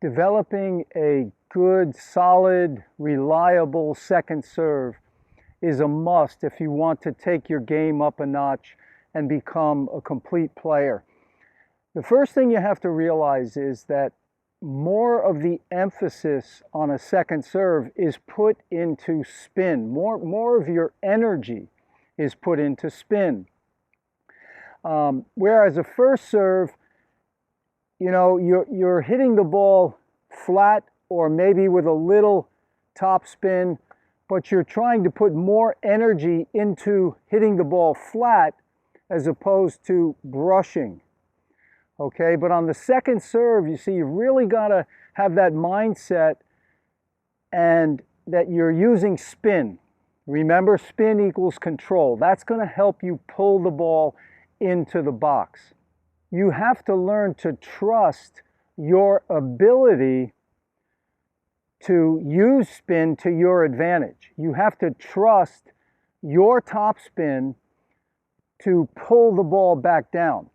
Developing a good, solid, reliable second serve is a must if you want to take your game up a notch and become a complete player. The first thing you have to realize is that more of the emphasis on a second serve is put into spin. More of your energy is put into spin. Whereas a first serve, you're hitting the ball flat or maybe with a little top spin, but you're trying to put more energy into hitting the ball flat as opposed to brushing. Okay, but on the second serve, you see, you've really got to have that mindset and that you're using spin. Remember, spin equals control. That's going to help you pull the ball into the box. You have to learn to trust your ability to use spin to your advantage. You have to trust your top spin to pull the ball back down.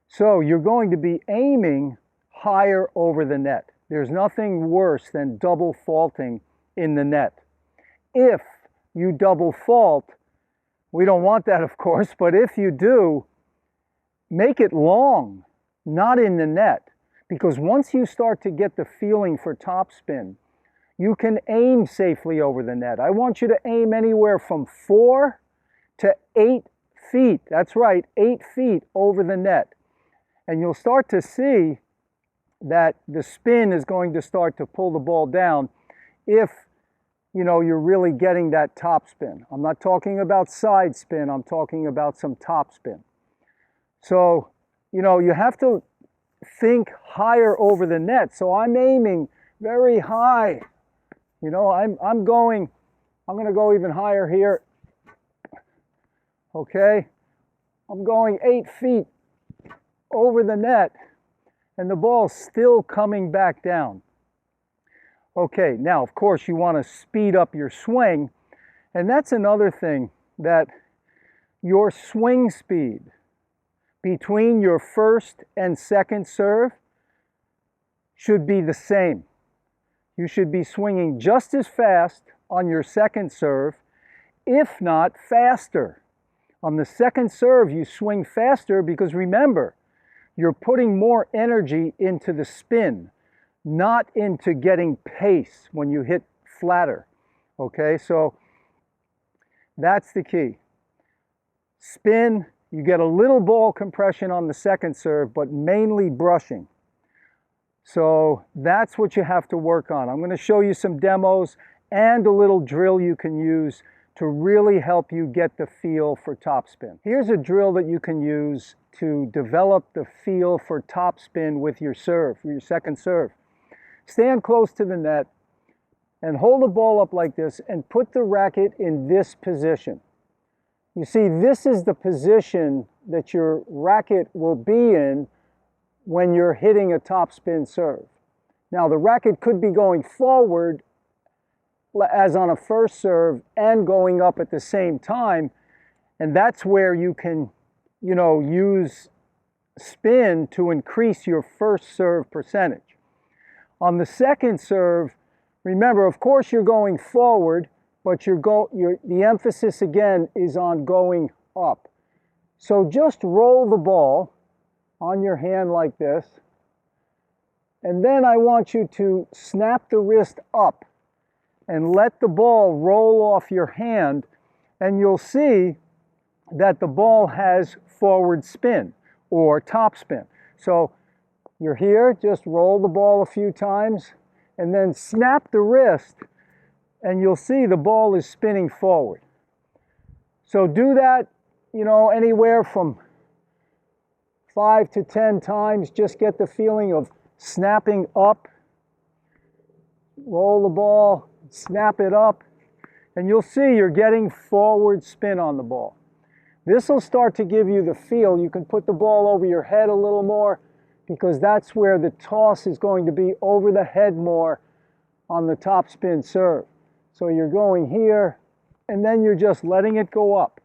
So you're going to be aiming higher over the net. There's nothing worse than double faulting in the net. If you double fault, we don't want that, of course, but if you do, make it long, not in the net. Because once you start to get the feeling for topspin, you can aim safely over the net. I want you to aim anywhere from 4 to 8 feet. That's right, 8 feet over the net. And you'll start to see that the spin is going to start to pull the ball down if you're really getting that top spin. I'm not talking about side spin, I'm talking about some top spin. So, you have to think higher over the net. So I'm aiming very high. I'm going to go even higher here. Okay, I'm going 8 feet over the net and the ball's still coming back down. Okay, now of course you want to speed up your swing, and that's another thing, that your swing speed between your first and second serve should be the same. You should be swinging just as fast on your second serve, if not faster. On the second serve, you swing faster because remember, you're putting more energy into the spin, not into getting pace when you hit flatter. Okay, so that's the key. Spin, you get a little ball compression on the second serve, but mainly brushing. So that's what you have to work on. I'm going to show you some demos and a little drill you can use to really help you get the feel for topspin. Here's a drill that you can use to develop the feel for topspin with your serve, your second serve. Stand close to the net and hold the ball up like this and put the racket in this position. You see, this is the position that your racket will be in when you're hitting a topspin serve. Now, the racket could be going forward as on a first serve and going up at the same time, and that's where you can, use spin to increase your first serve percentage. On the second serve, remember, of course you're going forward, but the emphasis again is on going up. So just roll the ball on your hand like this, and then I want you to snap the wrist up and let the ball roll off your hand, and you'll see that the ball has forward spin or top spin. So you're here, just roll the ball a few times and then snap the wrist and you'll see the ball is spinning forward. So do that, anywhere from 5 to 10 times. Just get the feeling of snapping up, roll the ball, snap it up, and you'll see you're getting forward spin on the ball. This will start to give you the feel. You can put the ball over your head a little more because that's where the toss is going to be, over the head more on the top spin serve. So you're going here, and then you're just letting it go up.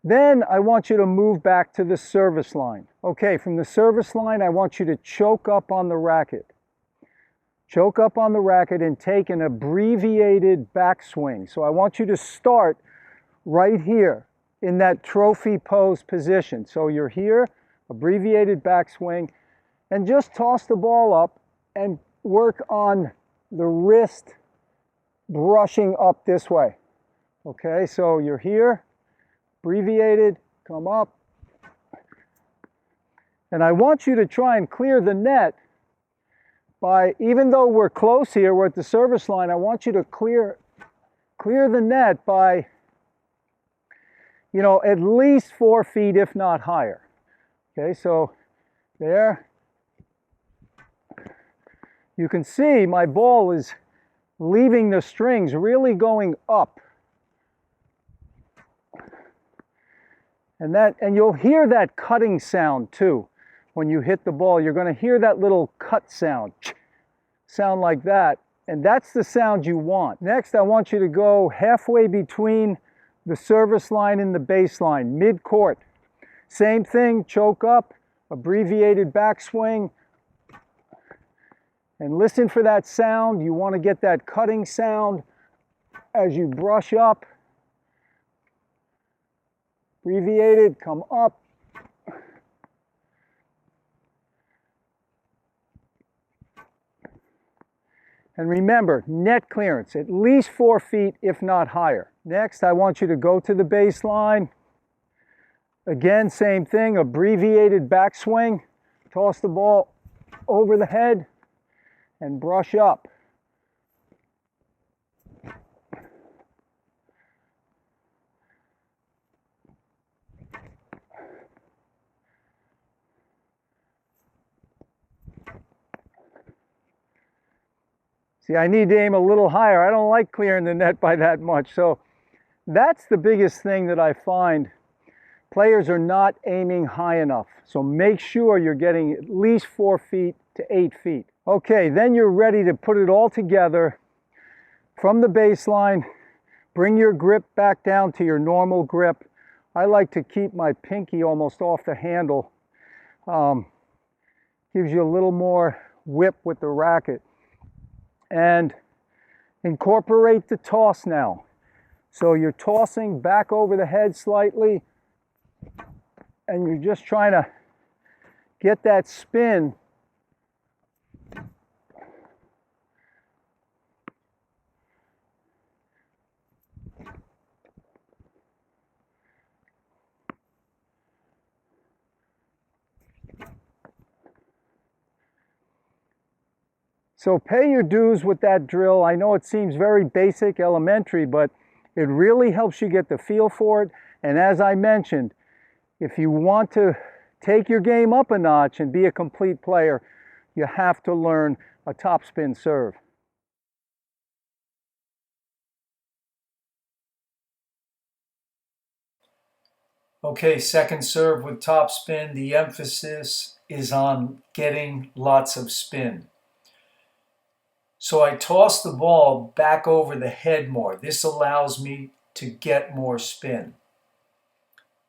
Then I want you to move back to the service line. Okay, from the service line, I want you to choke up on the racket. Choke up on the racket and take an abbreviated backswing. So I want you to start right here in that trophy pose position. So you're here, abbreviated backswing, and just toss the ball up and work on the wrist brushing up this way. Okay, so you're here, abbreviated, come up. And I want you to try and clear the net by, even though we're close here, we're at the service line, I want you to clear the net by, you know, at least 4 feet, if not higher. Okay, so there. You can see my ball is leaving the strings, really going up. And you'll hear that cutting sound too. When you hit the ball, you're going to hear that little cut sound like that. And that's the sound you want. Next, I want you to go halfway between the service line and the baseline, mid-court. Same thing, choke up, abbreviated backswing. And listen for that sound. You want to get that cutting sound as you brush up. Abbreviated, come up. And remember, net clearance, at least 4 feet, if not higher. Next, I want you to go to the baseline. Again, same thing, abbreviated backswing. Toss the ball over the head and brush up. See, I need to aim a little higher. I don't like clearing the net by that much. So that's the biggest thing that I find. Players are not aiming high enough. So make sure you're getting at least 4 feet to 8 feet. Okay, then you're ready to put it all together from the baseline. Bring your grip back down to your normal grip. I like to keep my pinky almost off the handle. Gives you a little more whip with the racket. And incorporate the toss now. So you're tossing back over the head slightly, and you're just trying to get that spin. So pay your dues with that drill. I know it seems very basic, elementary, but it really helps you get the feel for it. And as I mentioned, if you want to take your game up a notch and be a complete player, you have to learn a topspin serve. Okay, second serve with topspin. The emphasis is on getting lots of spin. So I toss the ball back over the head more. This allows me to get more spin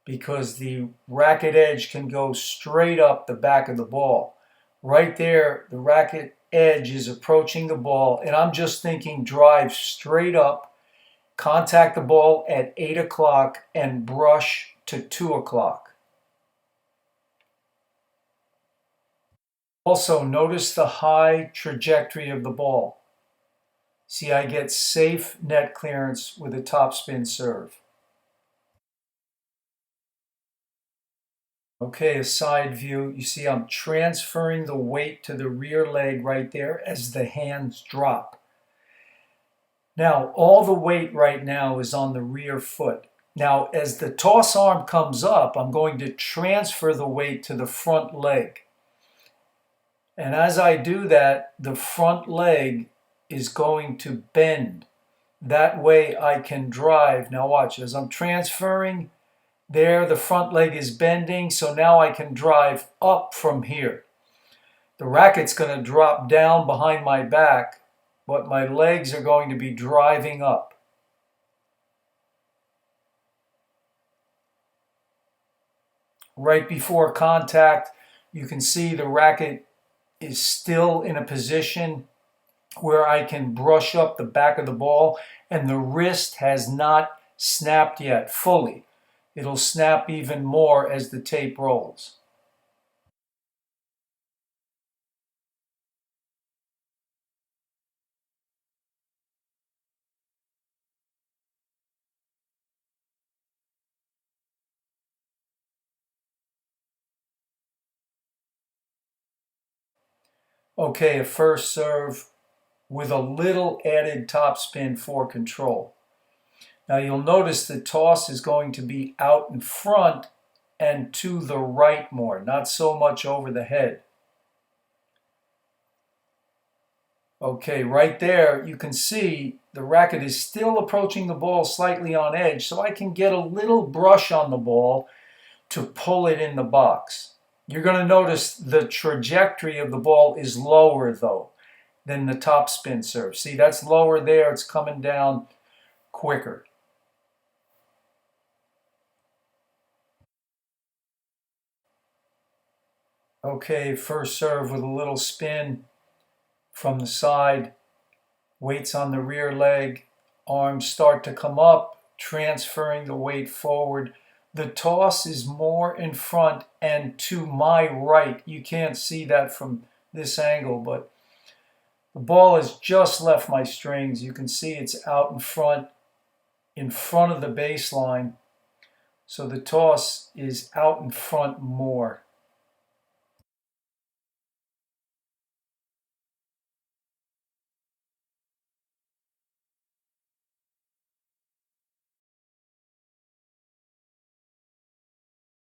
because the racket edge can go straight up the back of the ball. Right there, the racket edge is approaching the ball, and I'm just thinking drive straight up, contact the ball at 8 o'clock, and brush to 2 o'clock. Also, notice the high trajectory of the ball. See, I get safe net clearance with a topspin serve. Okay, a side view. You see I'm transferring the weight to the rear leg right there as the hands drop. Now, all the weight right now is on the rear foot. Now, as the toss arm comes up, I'm going to transfer the weight to the front leg. And as I do that, the front leg is going to bend. That way I can drive. Now watch, as I'm transferring, there the front leg is bending, so now I can drive up from here. The racket's going to drop down behind my back, but my legs are going to be driving up. right before contact, you can see the racket is still in a position where I can brush up the back of the ball, and the wrist has not snapped yet fully. It'll snap even more as the tape rolls. Okay, a first serve with a little added topspin for control. Now you'll notice the toss is going to be out in front and to the right more, not so much over the head. Okay, right there you can see the racket is still approaching the ball slightly on edge, so I can get a little brush on the ball to pull it in the box. You're going to notice the trajectory of the ball is lower though than the topspin serve. See, that's lower there, it's coming down quicker. Okay, first serve with a little spin from the side, weights on the rear leg, arms start to come up, transferring the weight forward. The toss is more in front and to my right. You can't see that from this angle, but the ball has just left my strings. You can see it's out in front of the baseline. So the toss is out in front more.